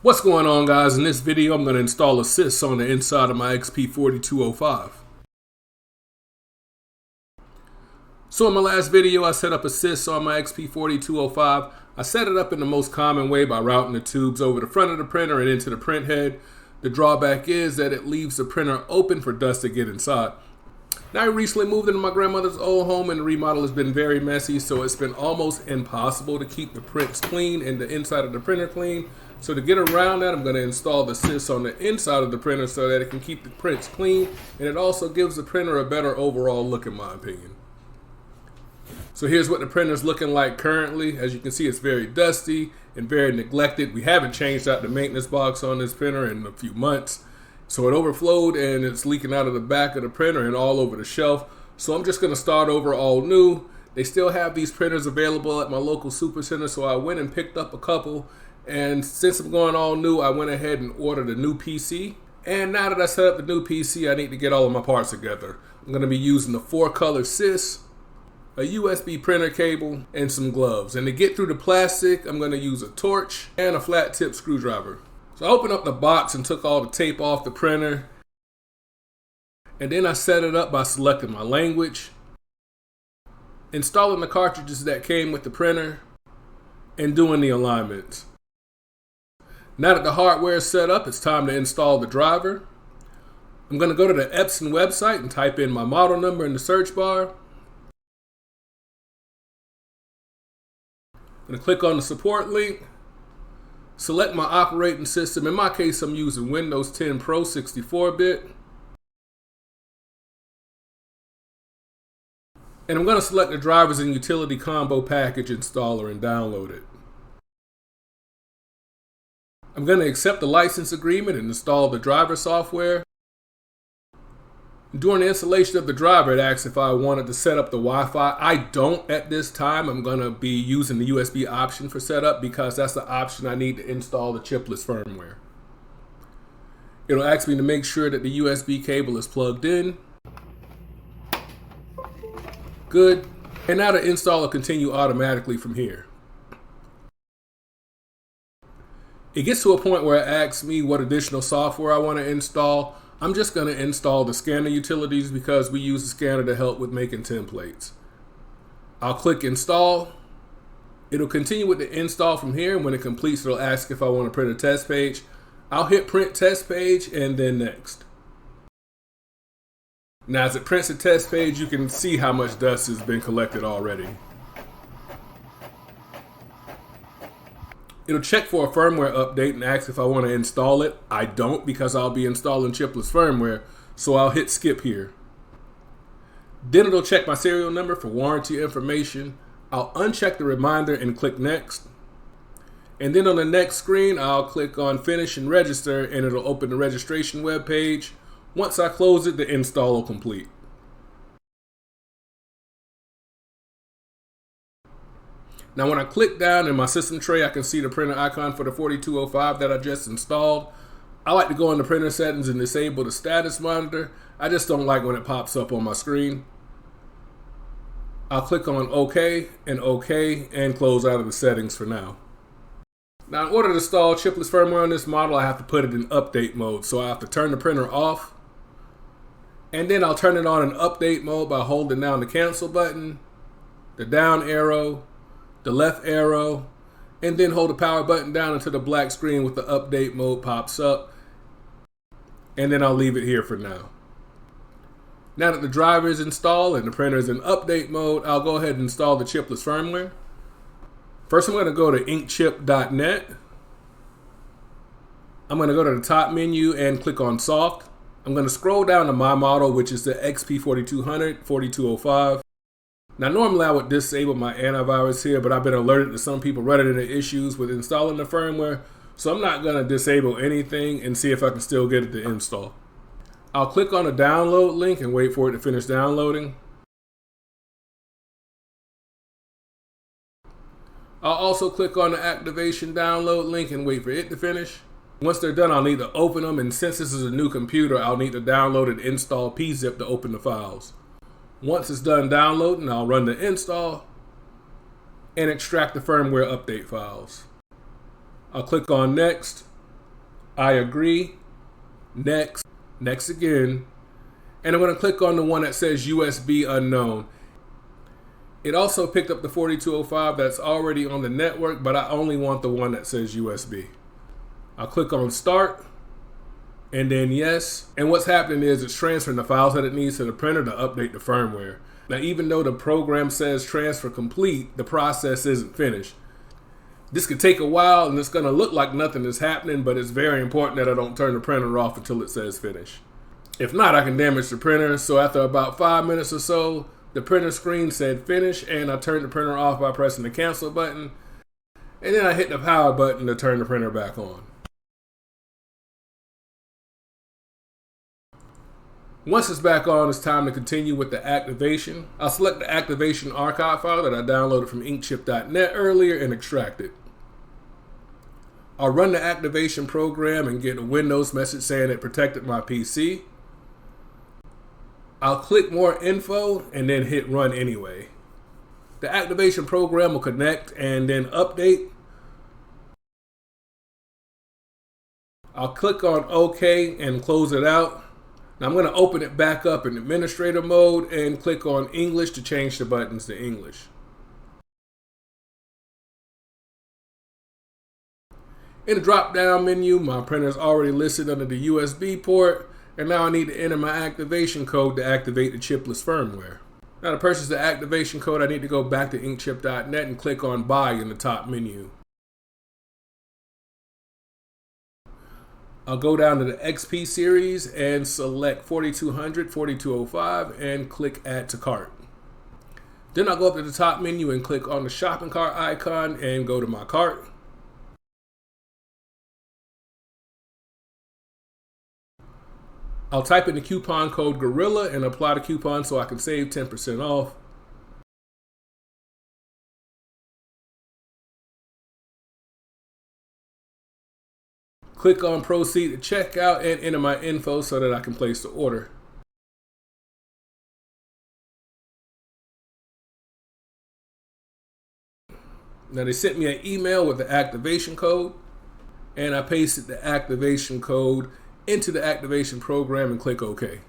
What's going on, guys? In this video I'm going to install a Ciss on the inside of my XP-4205. So in my last video I set up a Ciss on my XP-4205. I set it up in the most common way by routing the tubes over the front of the printer and into the print head. The drawback is that it leaves the printer open for dust to get inside. Now, I recently moved into my grandmother's old home and the remodel has been very messy, so it's been almost impossible to keep the prints clean and the inside of the printer clean. So to get around that, I'm going to install the Ciss on the inside of the printer so that it can keep the prints clean, and it also gives the printer a better overall look, in my opinion. So here's what the printer is looking like currently. As you can see, it's very dusty and very neglected. We haven't changed out the maintenance box on this printer in a few months. So it overflowed and it's leaking out of the back of the printer and all over the shelf. So I'm just going to start over all new. They still have these printers available at my local super center, so I went and picked up a couple. And since I'm going all new, I went ahead and ordered a new PC. And now that I set up the new PC, I need to get all of my parts together. I'm going to be using the 4-color Ciss, a USB printer cable, and some gloves. And to get through the plastic, I'm going to use a torch and a flat tip screwdriver. So I opened up the box and took all the tape off the printer. And then I set it up by selecting my language, installing the cartridges that came with the printer, and doing the alignments. Now that the hardware is set up, it's time to install the driver. I'm going to go to the Epson website and type in my model number in the search bar. I'm going to click on the support link, select my operating system. In my case, I'm using Windows 10 Pro 64-bit. And I'm going to select the drivers and utility combo package installer and download it. I'm going to accept the license agreement and install the driver software. During the installation of the driver, it asks if I wanted to set up the Wi-Fi. I don't at this time. I'm going to be using the USB option for setup because that's the option I need to install the Chipless firmware. It'll ask me to make sure that the USB cable is plugged in. Good. And now the install will continue automatically from here. It gets to a point where it asks me what additional software I want to install. I'm just going to install the scanner utilities because we use the scanner to help with making templates. I'll click install. It'll continue with the install from here, and when it completes, it'll ask if I want to print a test page. I'll hit print test page and then next. Now as it prints a test page, you can see how much dust has been collected already. It'll check for a firmware update and ask if I want to install it. I don't, because I'll be installing Chipless Firmware, so I'll hit skip here. Then it'll check my serial number for warranty information. I'll uncheck the reminder and click next. And then on the next screen, I'll click on finish and register, and it'll open the registration web page. Once I close it, the install will complete. Now when I click down in my system tray, I can see the printer icon for the 4205 that I just installed. I like to go into printer settings and disable the status monitor. I just don't like when it pops up on my screen. I'll click on OK and close out of the settings for now. Now in order to install Chipless firmware on this model, I have to put it in update mode. So I have to turn the printer off, and then I'll turn it on in update mode by holding down the cancel button, the down arrow, the left arrow, and then hold the power button down until the black screen with the update mode pops up. And then I'll leave it here for now. Now that the driver is installed and the printer is in update mode, I'll go ahead and install the Chipless firmware. First, I'm going to go to inkchip.net. I'm going to go to the top menu and click on soft. I'm going to scroll down to my model, which is the XP-4200, 4205. Now normally I would disable my antivirus here, but I've been alerted to some people running into issues with installing the firmware, so I'm not going to disable anything and see if I can still get it to install. I'll click on the download link and wait for it to finish downloading. I'll also click on the activation download link and wait for it to finish. Once they're done, I'll need to open them, and since this is a new computer, I'll need to download and install pzip to open the files. Once it's done downloading, I'll run the install and extract the firmware update files. I'll click on next, I agree, next, next again, and I'm going to click on the one that says USB unknown. It also picked up the 4205 that's already on the network, but I only want the one that says USB. I'll click on start, and then yes. And what's happening is it's transferring the files that it needs to the printer to update the firmware. Now, even though the program says transfer complete, the process isn't finished. This could take a while, and it's going to look like nothing is happening, but it's very important that I don't turn the printer off until it says finish. If not, I can damage the printer. So after about 5 minutes or so, the printer screen said finish, and I turned the printer off by pressing the cancel button, and then I hit the power button to turn the printer back on. Once it's back on, it's time to continue with the activation. I'll select the activation archive file that I downloaded from inkchip.net earlier and extract it. I'll run the activation program and get a Windows message saying it protected my PC. I'll click more info and then hit run anyway. The activation program will connect and then update. I'll click on OK and close it out. Now I'm going to open it back up in administrator mode and click on English to change the buttons to English. In the drop down menu, my printer is already listed under the USB port, and now I need to enter my activation code to activate the Chipless firmware. Now to purchase the activation code, I need to go back to inkchip.net and click on buy in the top menu. I'll go down to the XP series and select 4200, 4205 and click add to cart. Then I'll go up to the top menu and click on the shopping cart icon and go to my cart. I'll type in the coupon code Gorilla and apply the coupon so I can save 10% off. Click on proceed to checkout and enter my info so that I can place the order. Now they sent me an email with the activation code, and I pasted the activation code into the activation program and click OK.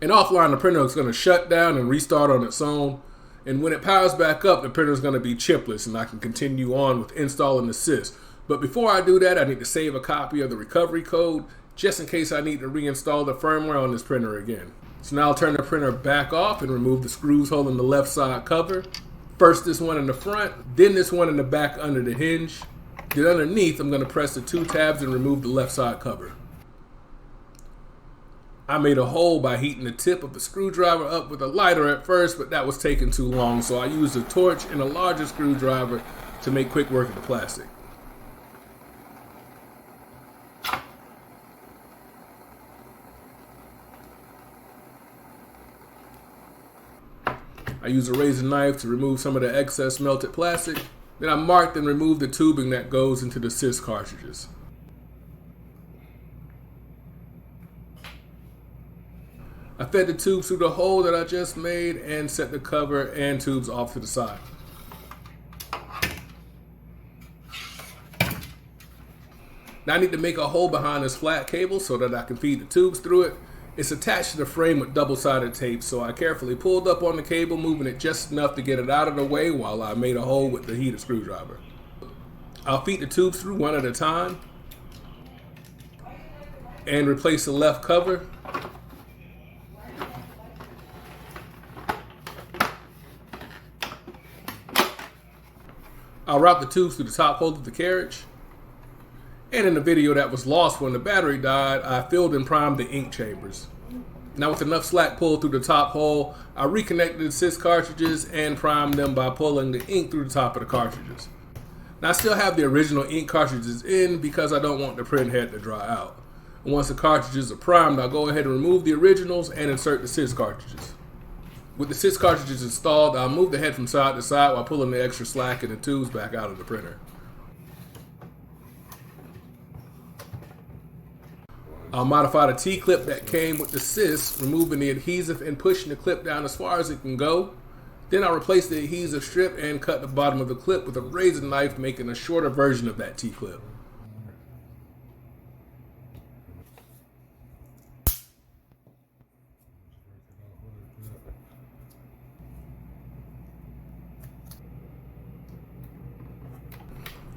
And offline, the printer is going to shut down and restart on its own. And when it powers back up, the printer is going to be chipless and I can continue on with installing the Ciss. But before I do that, I need to save a copy of the recovery code just in case I need to reinstall the firmware on this printer again. So now I'll turn the printer back off and remove the screws holding the left side cover. First this one in the front, then this one in the back under the hinge. Then underneath, I'm going to press the 2 tabs and remove the left side cover. I made a hole by heating the tip of the screwdriver up with a lighter at first, but that was taking too long, so I used a torch and a larger screwdriver to make quick work of the plastic. I used a razor knife to remove some of the excess melted plastic. Then I marked and removed the tubing that goes into the Ciss cartridges. I fed the tubes through the hole that I just made and set the cover and tubes off to the side. Now I need to make a hole behind this flat cable so that I can feed the tubes through it. It's attached to the frame with double-sided tape, so I carefully pulled up on the cable, moving it just enough to get it out of the way while I made a hole with the heated screwdriver. I'll feed the tubes through one at a time and replace the left cover. I'll route the tubes through the top hole of the carriage. And in the video that was lost when the battery died, I filled and primed the ink chambers. Now with enough slack pulled through the top hole, I reconnected the Ciss cartridges and primed them by pulling the ink through the top of the cartridges. Now I still have the original ink cartridges in because I don't want the print head to dry out. And once the cartridges are primed, I'll go ahead and remove the originals and insert the Ciss cartridges. With the Ciss cartridges installed, I'll move the head from side to side while pulling the extra slack and the tubes back out of the printer. I'll modify the T-clip that came with the Ciss, removing the adhesive and pushing the clip down as far as it can go. Then I'll replace the adhesive strip and cut the bottom of the clip with a razor knife, making a shorter version of that T-clip.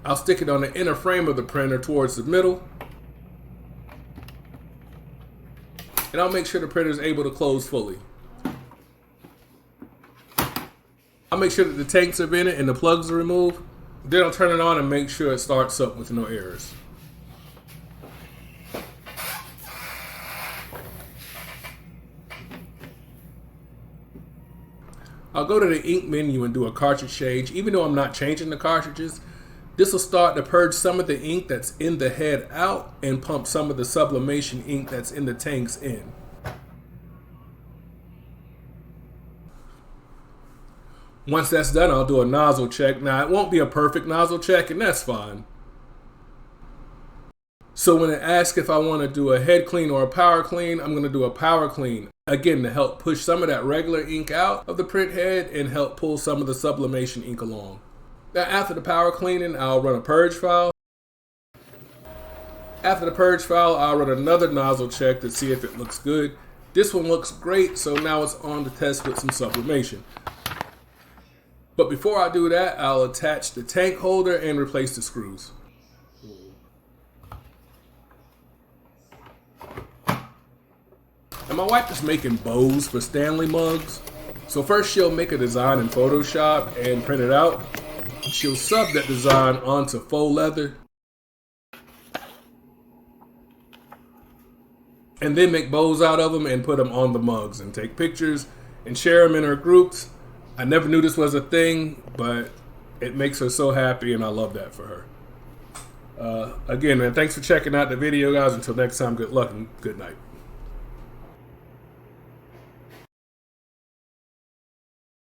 I'll stick it on the inner frame of the printer towards the middle. And I'll make sure the printer is able to close fully. I'll make sure that the tanks are in it and the plugs are removed. Then I'll turn it on and make sure it starts up with no errors. I'll go to the ink menu and do a cartridge change. Even though I'm not changing the cartridges, this will start to purge some of the ink that's in the head out and pump some of the sublimation ink that's in the tanks in. Once that's done, I'll do a nozzle check. Now, it won't be a perfect nozzle check, and that's fine. So when it asks if I want to do a head clean or a power clean, I'm going to do a power clean. Again, to help push some of that regular ink out of the print head and help pull some of the sublimation ink along. Now, after the power cleaning, I'll run a purge file. After the purge file, I'll run another nozzle check to see if it looks good. This one looks great, so now it's on to test with some sublimation. But before I do that, I'll attach the tank holder and replace the screws. And my wife is making bows for Stanley mugs. So first she'll make a design in Photoshop and print it out. She'll sub that design onto faux leather. And then make bows out of them and put them on the mugs and take pictures and share them in her groups. I never knew this was a thing, but it makes her so happy and I love that for her. Again, man, thanks for checking out the video, guys. Until next time, good luck and good night.